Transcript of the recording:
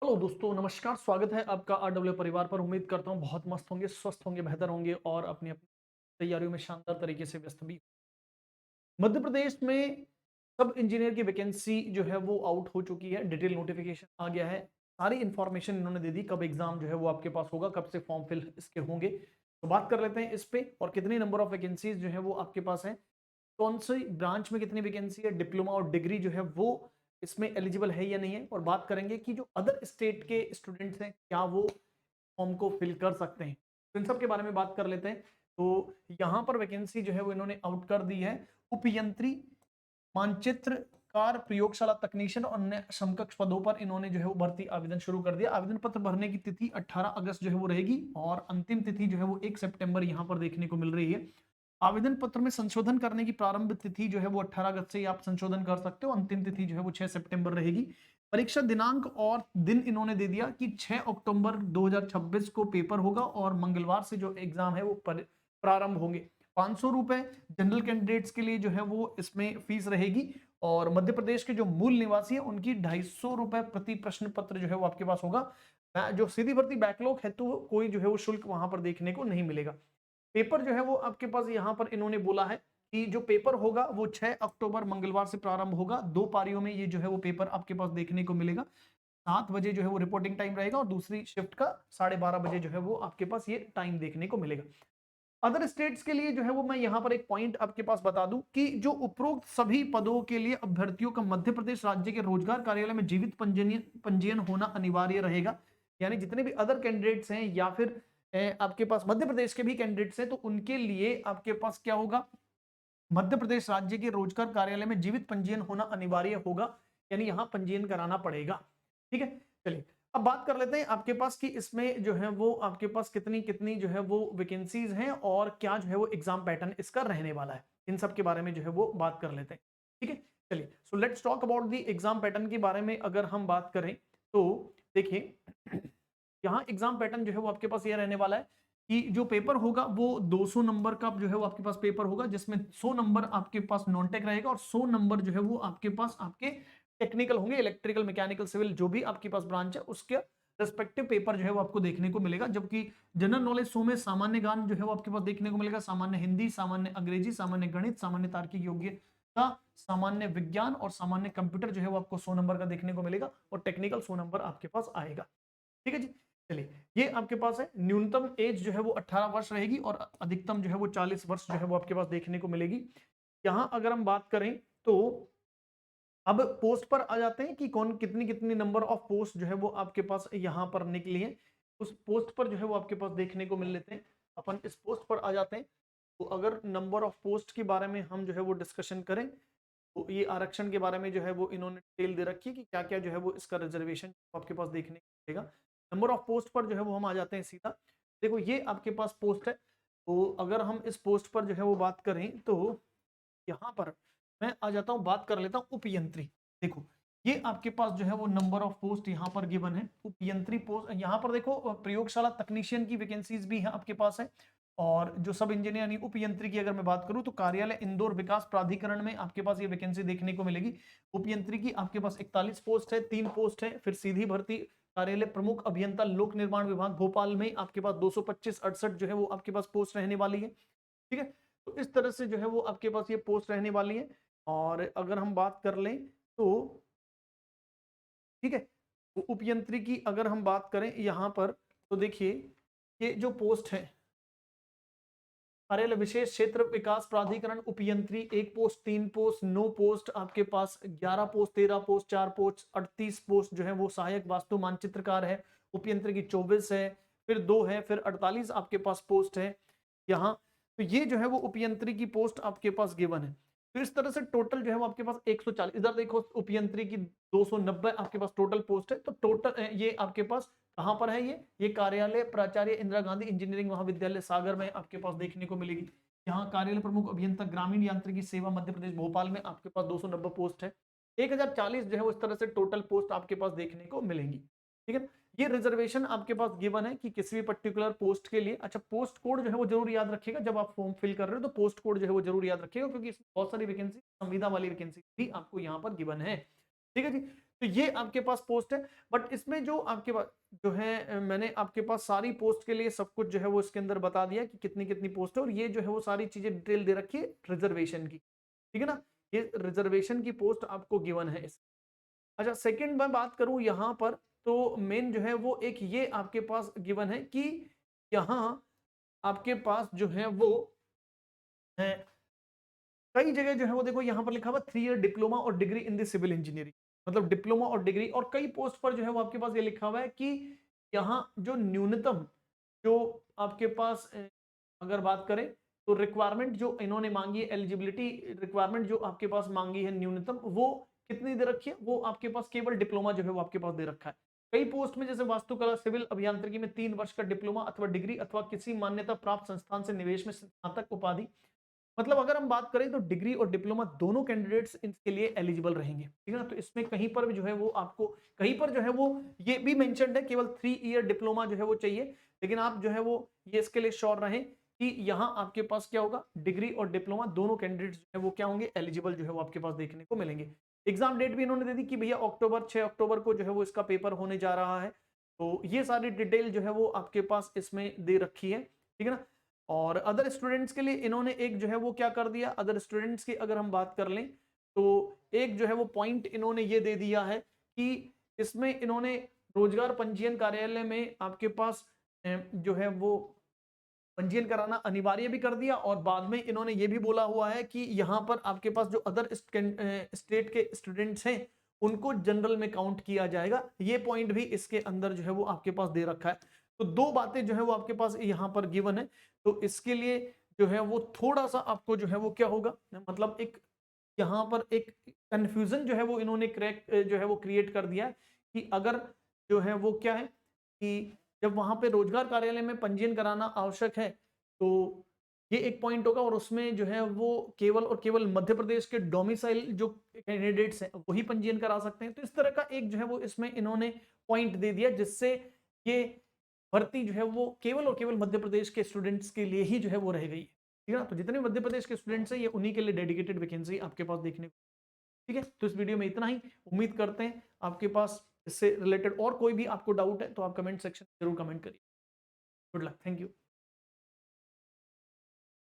Hello दोस्तों, नमस्कार। स्वागत है आपका आरडब्ल्यू परिवार पर। उम्मीद करता हूँ बहुत मस्त होंगे, स्वस्थ होंगे, बेहतर होंगे और अपनी अपनी तैयारियों में शानदार तरीके से व्यस्त भी। मध्य प्रदेश में सब इंजीनियर की वैकेंसी जो है वो आउट हो चुकी है, डिटेल नोटिफिकेशन आ गया है। सारी इंफॉर्मेशन इन्होंने दे दी, कब एग्जाम जो है वो आपके पास होगा, कब से फॉर्म फिल इसके होंगे। तो बात कर लेते हैं इस पे और कितनी नंबर ऑफ वैकेंसीज जो है वो आपके पास है, कौन सी ब्रांच में कितनी वैकेंसी है, डिप्लोमा और डिग्री जो है वो इसमें एलिजिबल है या नहीं है। और बात करेंगे कि जो अदर स्टेट के स्टूडेंट्स हैं क्या वो फॉर्म को फिल कर सकते हैं। तो इन सब के बारे में बात कर लेते हैं। तो यहाँ पर वैकेंसी जो है वो इन्होंने आउट कर दी है। उपयंत्री, मानचित्रकार, प्रयोगशाला तकनीशियन और अन्य समकक्ष पदों पर इन्होंने जो है वो भर्ती आवेदन शुरू कर दिया। आवेदन पत्र भरने की तिथि 18 अगस्त जो है वो रहेगी और अंतिम तिथि जो है वो 1 सितंबर यहाँ पर देखने को मिल रही है। आवेदन पत्र में संशोधन करने की प्रारंभ तिथि जो है वो 18 अगस्त से ही आप संशोधन कर सकते हो। अंतिम तिथि जो है वो 6 सितंबर रहेगी। परीक्षा दिनांक और दिन इन्होंने दे दिया कि 6 अक्टूबर 2026 को पेपर होगा और मंगलवार से जो एग्जाम है वो प्रारंभ होंगे। 500 रुपए जनरल कैंडिडेट्स के लिए जो है वो इसमें फीस रहेगी और मध्य प्रदेश के जो मूल निवासी है उनकी 250 रुपए प्रति प्रश्न पत्र जो है वो आपके पास होगा। जो सीधी भर्ती बैकलॉग है तो कोई जो है वो शुल्क वहां पर देखने को नहीं मिलेगा। पेपर जो है वो आपके पास यहाँ पर इन्होंने बोला है कि जो पेपर होगा वो 6 अक्टूबर मंगलवार से प्रारंभ होगा। 2 पारियों में ये जो है वो पेपर आपके पास देखने को मिलेगा। 7 बजे जो है वो रिपोर्टिंग टाइम रहेगा और दूसरी शिफ्ट का 12:30 बजे जो है वो आपके पास ये टाइम देखने को मिलेगा। अदर स्टेट्स के लिए जो है वो मैं यहाँ पर एक पॉइंट आपके पास बता दूं कि जो उपरोक्त सभी पदों के लिए अभ्यर्थियों का मध्य प्रदेश राज्य के रोजगार कार्यालय में जीवित पंजीयन पंजीयन होना अनिवार्य रहेगा। यानी जितने भी अदर कैंडिडेट्स हैं या फिर आपके पास मध्य प्रदेश के भी कैंडिडेट्स हैं तो उनके लिए आपके पास क्या होगा, मध्य प्रदेश राज्य के रोजगार कार्यालय में जीवित पंजीयन होना अनिवार्य होगा। यानी यहां पंजीयन कराना पड़ेगा। ठीक है, चलिए अब बात कर लेते हैं आपके पास कि इसमें जो है वो आपके पास कितनी कितनी जो है वो वैकेंसीज हैं और क्या जो है वो एग्जाम पैटर्न इसका रहने वाला है। इन सब के बारे में जो है वो बात कर लेते हैं। ठीक है, चलिए so let's talk about the exam pattern के बारे में अगर हम बात करें तो देखिए यहाँ एग्जाम पैटर्न जो है वो आपके पास ये रहने वाला है कि जो पेपर होगा वो 200 नंबर का जो है वो आपके पास पेपर होगा, जिसमें 100 नंबर आपके पास नॉन टेक रहेगा और 100 नंबर जो है वो आपके पास आपके टेक्निकल होंगे, इलेक्ट्रिकल, मैकेनिकल, सिविल जो भी आपके पास ब्रांच है उसके रेस्पेक्टिव पेपर जो है वो आपको देखने को मिलेगा। जबकि जनरल नॉलेज 100 में सामान्य ज्ञान जो है वो आपके पास देखने को मिलेगा, सामान्य हिंदी, सामान्य अंग्रेजी, सामान्य गणित, सामान्य तार्किक योग्यता, सामान्य विज्ञान और सामान्य कंप्यूटर जो है वो आपको 100 नंबर का देखने को मिलेगा और टेक्निकल 100 नंबर आपके पास आएगा। ठीक है जी, चलिए ये आपके पास है। न्यूनतम एज जो है वो 18 वर्ष रहेगी और अधिकतम जो है वो 40 वर्ष जो है वो आपके पास देखने को मिलेगी। यहां अगर हम बात करें तो अब पोस्ट पर आ जाते हैं कि कौन कितनी कितनी नंबर ऑफ पोस्ट जो है वो आपके पास यहां पर निकली है। उस पोस्ट पर जो है वो आपके पास देखने को मिल लेते हैं। अपन इस पोस्ट पर आ जाते हैं। तो अगर नंबर ऑफ पोस्ट के बारे में हम जो है वो डिस्कशन करें तो ये आरक्षण के बारे में जो है वो इन्होंने डिटेल दे रखी है कि क्या क्या जो है वो इसका रिजर्वेशन आपके पास देखने को मिलेगा। नंबर ऑफ पोस्ट पर जो है वो हम आ जाते हैं सीधा। देखो ये आपके पास पोस्ट है। तो अगर हम इस पोस्ट पर जो है वो बात करें तो यहाँ पर मैं आ जाता हूँ, बात कर लेता हूँ उपयंत्री। देखो ये आपके पास जो है वो नंबर ऑफ पोस्ट यहाँ पर गिवन है। उपयंत्री पोस्ट यहाँ पर देखो, प्रयोगशाला तकनीशियन की वैकेंसीज भी है आपके पास है। और जो सब इंजीनियर यानी उपयंत्री की अगर मैं बात करूं तो कार्यालय इंदौर विकास प्राधिकरण में आपके पास ये वैकेंसी देखने को मिलेगी। उपयंत्री की आपके पास 41 पोस्ट है, 3 पोस्ट है। फिर सीधी भर्ती कार्यालय प्रमुख अभियंता लोक निर्माण विभाग भोपाल में आपके पास 225 68 जो है वो आपके पास पोस्ट रहने वाली है। ठीक है, तो इस तरह से जो है वो आपके पास ये पोस्ट रहने वाली है। और अगर हम बात कर लें तो ठीक है, तो उपयंत्री की अगर हम बात करें यहाँ पर तो देखिए ये जो पोस्ट है, कार्यालय विशेष क्षेत्र विकास प्राधिकरण उपयंत्री, 1 पोस्ट, 3 पोस्ट, 9 पोस्ट आपके पास, 11 पोस्ट, 13 पोस्ट, 4 पोस्ट, 38 पोस्ट जो है वो सहायक वास्तु मानचित्रकार है। उपयंत्र की 24 है, फिर 2 है, फिर 48 आपके पास पोस्ट है यहाँ। तो ये जो है वो उपयंत्री की पोस्ट आपके पास गिवन है। तो इस तरह से टोटल जो है वो आपके पास 140, इधर देखो उपयंत्री की 290 आपके पास टोटल पोस्ट है। तो टोटल ये आपके पास कहां पर है, ये कार्यालय प्राचार्य इंदिरा गांधी इंजीनियरिंग महाविद्यालय सागर में आपके पास देखने को मिलेगी। यहाँ कार्यालय प्रमुख अभियंता ग्रामीण यांत्रिकी सेवा मध्य प्रदेश भोपाल में आपके पास 290 पोस्ट है। 1040 जो है वो इस तरह से टोटल पोस्ट आपके पास देखने को मिलेंगी। ठीक है, ये रिजर्वेशन आपके पास गिवन है कि किसी भी पर्टिकुलर पोस्ट के लिए। अच्छा, पोस्ट कोड जो है वो जरूर याद रखिएगा जब आप फॉर्म फिल कर रहे हो, तो पोस्ट कोड जो है वो जरूर याद रखिएगा क्योंकि इसमें बहुत सारी वैकेंसी, संविदा वाली वैकेंसी भी आपको यहाँ पर गिवन है। ठीक है जी, तो ये आपके पास पोस्ट है। बट इसमें जो आपके पास जो है मैंने आपके पास सारी पोस्ट के लिए सब कुछ जो है वो इसके अंदर बता दिया कि कितनी कितनी पोस्ट है, और ये जो है वो सारी चीजें डिटेल दे रखी है रिजर्वेशन की, ठीक है ना। ये रिजर्वेशन की पोस्ट आपको गिवन है इस। अच्छा, सेकंड मैं बात करूं यहाँ पर, तो मेन जो है वो एक ये आपके पास गिवन है कि यहाँ आपके पास जो है वो है कई जगह जो है वो देखो यहाँ पर लिखा हुआ 3 ईयर डिप्लोमा और degree in the civil engineering, मतलब डिप्लोमा और डिग्री, और कई पोस्ट पर जो है वो आपके पास ये लिखा हुआ है कि यहाँ जो न्यूनतम जो आपके पास अगर बात करें तो रिक्वायरमेंट जो इन्होंने मांगी है, एलिजिबिलिटी रिक्वायरमेंट जो आपके पास मांगी है न्यूनतम, वो कितनी दे रखी है, वो आपके पास केवल डिप्लोमा जो है वो आपके पास दे रखा है। कई पोस्ट में जैसे वास्तुकला सिविल अभियांत्रिकी में 3 वर्ष का डिप्लोमा अथवा डिग्री अथवा किसी मान्यता प्राप्त संस्थान से निवेश में स्नातक उपाधि, मतलब अगर हम बात करें तो डिग्री और डिप्लोमा दोनों कैंडिडेट्स इसके लिए एलिजिबल रहेंगे, ठीक है ना। तो इसमें कहीं पर भी जो है वो आपको कहीं पर जो है वो ये भी मेंशन्ड है केवल 3 ईयर डिप्लोमा जो है वो चाहिए, लेकिन आप जो है वो ये इसके लिए श्योर रहें कि यहाँ आपके पास क्या होगा, डिग्री और डिप्लोमा दोनों कैंडिडेट्स जो है वो क्या होंगे, एलिजिबल जो है वो आपके पास देखने को मिलेंगे। एग्जाम डेट भी इन्होंने दे दी कि भैया 6 अक्टूबर को जो है वो इसका पेपर होने जा रहा है। तो ये सारी डिटेल जो है वो आपके पास इसमें दे रखी है, ठीक है ना। और अदर स्टूडेंट्स के लिए इन्होंने एक जो है वो क्या कर दिया, अदर स्टूडेंट्स की अगर हम बात कर लें तो एक जो है वो पॉइंट इन्होंने ये दे दिया है कि इसमें इन्होंने रोजगार पंजीयन कार्यालय में आपके पास जो है वो पंजीयन कराना अनिवार्य भी कर दिया, और बाद में इन्होंने ये भी बोला हुआ है कि यहाँ पर आपके पास जो अदर स्टेट के स्टूडेंट्स हैं उनको जनरल में काउंट किया जाएगा। ये पॉइंट भी इसके अंदर जो है वो आपके पास दे रखा है। तो दो बातें जो है वो आपके पास यहाँ पर गिवन है। तो इसके लिए जो है वो थोड़ा सा आपको जो है वो क्या होगा, मतलब एक यहाँ पर एक कंफ्यूजन जो है वो इन्होंने जो है वो क्रिएट कर दिया है कि अगर जो है वो क्या है कि जब वहां पे रोजगार कार्यालय में पंजीयन कराना आवश्यक है तो ये एक पॉइंट होगा, और उसमें जो है वो केवल और केवल मध्य प्रदेश के डोमिसाइल जो कैंडिडेट्स हैं वही पंजीयन करा सकते हैं। तो इस तरह का एक जो है वो इसमें इन्होंने पॉइंट दे दिया, जिससे ये भर्ती जो है वो केवल और केवल मध्य प्रदेश के स्टूडेंट्स के लिए ही जो है वो रह गई है, ठीक है ना। तो जितने मध्य प्रदेश के स्टूडेंट्स हैं ये उन्हीं के लिए डेडिकेटेड वैकेंसी आपके पास देखने को, ठीक है। तो इस वीडियो में इतना ही, उम्मीद करते हैं आपके पास इससे रिलेटेड और कोई भी आपको डाउट है तो आप कमेंट सेक्शन में जरूर कमेंट करिए। Good luck, thank you.